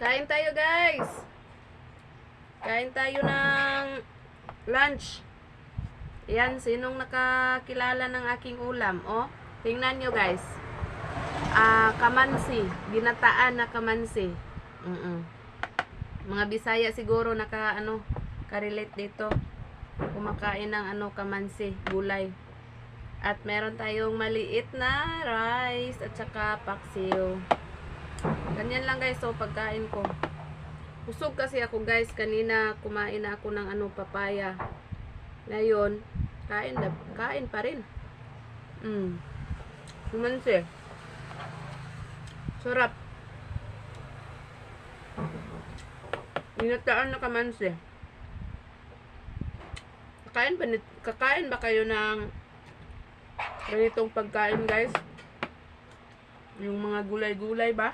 Kain tayo, guys. Kain tayo ng lunch. Yan, sinong nakakilala ng aking ulam? Oh, tingnan nyo, guys. Kamansi. Ginataan na kamansi. Mga Bisaya siguro ka-relate dito. Kumakain ng kamansi, gulay. At meron tayong maliit na rice at saka paksiw. Ganyan lang, guys, so pagkain ko. Busog kasi ako, guys. Kanina kumain na ako ng papaya. Ngayon, kain pa rin. Kamansi. Sarap. Ginataan na kamansi. Kakain ba kayo ng ganitong pagkain, guys? Yung mga gulay-gulay ba?